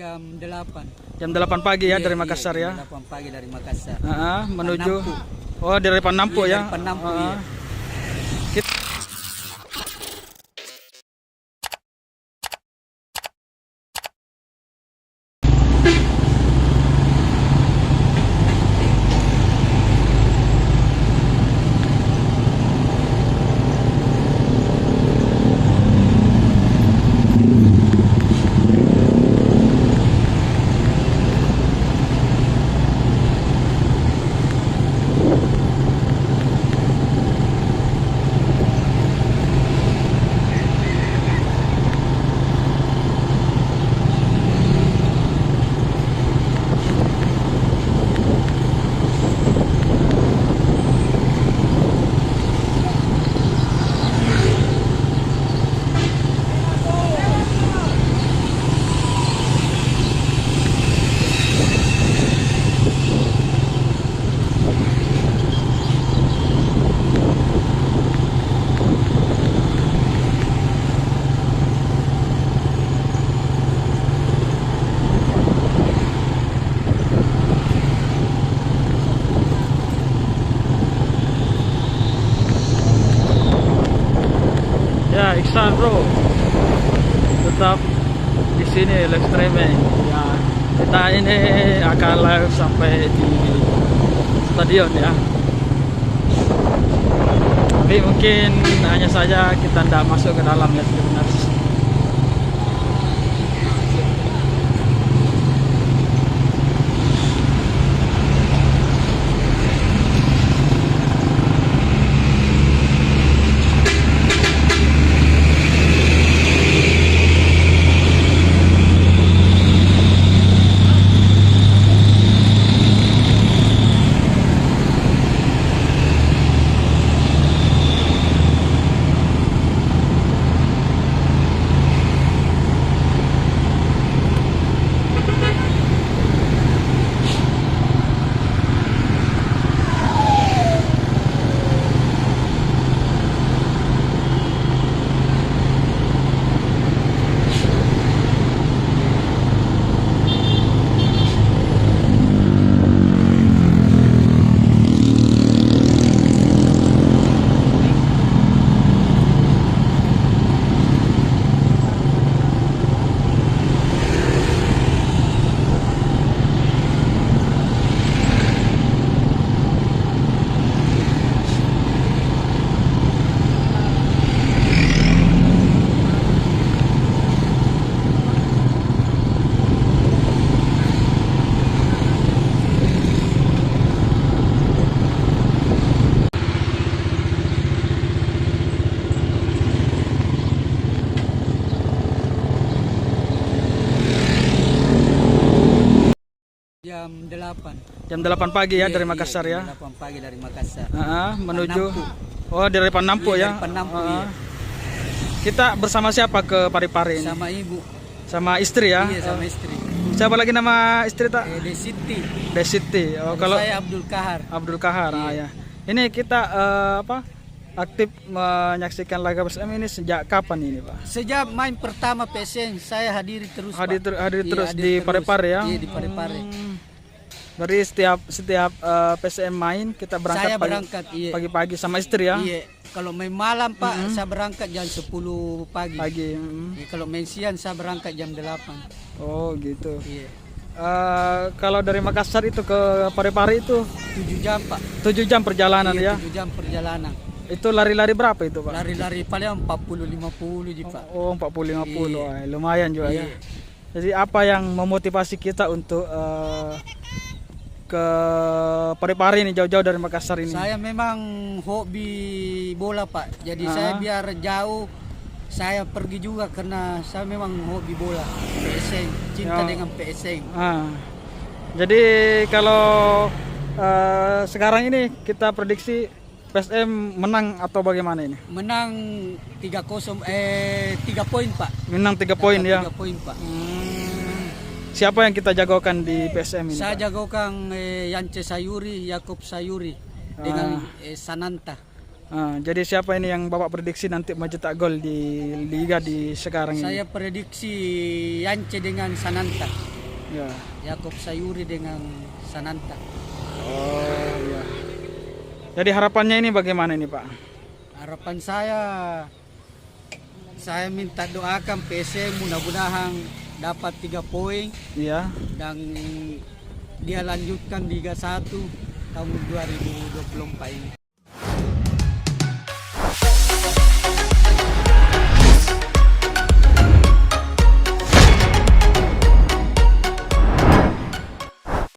Jam 8. Jam 8 pagi ya, Iya, dari iya, Makassar jam ya. 8 pagi dari Makassar. Menuju Panampu. Oh, dari Panampu Iya, ya. dari Panampu, iya. Kita- Ya, Iksan bro, tetap di sini live streaming. Ya, kita ini akan live sampai di stadion ya. Tapi mungkin hanya saja kita tidak masuk ke dalam ya sebenarnya. Jam 8. Jam 8 pagi ya, Iya, dari iya, Makassar jam ya. 8 pagi dari Makassar. Menuju Panampu. Oh, dari Panampu Iya, ya. dari Panampu, iya. Kita bersama siapa ke Parepare ini? Sama ibu. Sama istri ya. Iya, sama istri. Siapa lagi nama istri tak? Desiti. Desiti. Oh, kalau Saya Abdul Kahar. Abdul Kahar. Iya. Ya. Ini kita aktif menyaksikan laga PSM ini sejak kapan ini, Pak? Sejak main pertama PSN saya hadiri terus, Hadir Pak. hadir Iya, terus hadir di terus. Parepare ya. Iya, di Parepare. Dari setiap PSM main kita berangkat Saya berangkat, iya. pagi-pagi sama istri ya. Iya, kalau main malam Pak, saya berangkat jam 10 pagi. Iya, kalau main siang saya berangkat jam 8. Oh, gitu. Iya. Kalau dari Makassar itu ke Parepare itu 7 jam Pak. 7 jam perjalanan Iya, ya. 7 jam perjalanan. Itu lari-lari berapa itu, Pak? Lari-lari paling 40-50 ji Pak. Oh, 40-50. Iya. Lumayan juga Iya. ya. Jadi apa yang memotivasi kita untuk ke Parepare ini jauh-jauh dari Makassar ini? Saya memang hobi bola Pak. Jadi saya biar jauh saya pergi juga karena saya memang hobi bola. PSN, cinta dengan PSN. Jadi kalau sekarang ini kita prediksi PSM menang atau bagaimana ini? Menang 3-0 3 poin Pak. Menang 3 poin ya. 3 poin Pak. Siapa yang kita jagokan di PSM ini? Saya Pak? jagokan Yance Sayuri, Yakob Sayuri dengan Sananta. Jadi siapa ini yang Bapak prediksi nanti mencetak gol di liga di sekarang ini? Saya prediksi Yance dengan Sananta. Ya. Yakob Sayuri dengan Sananta. Oh ya. Jadi harapannya ini bagaimana ini Pak? Harapan saya minta doakan PSM mudah-mudahan dapat 3 poin Iya. dan dia lanjutkan Liga 1 tahun 2024 ini.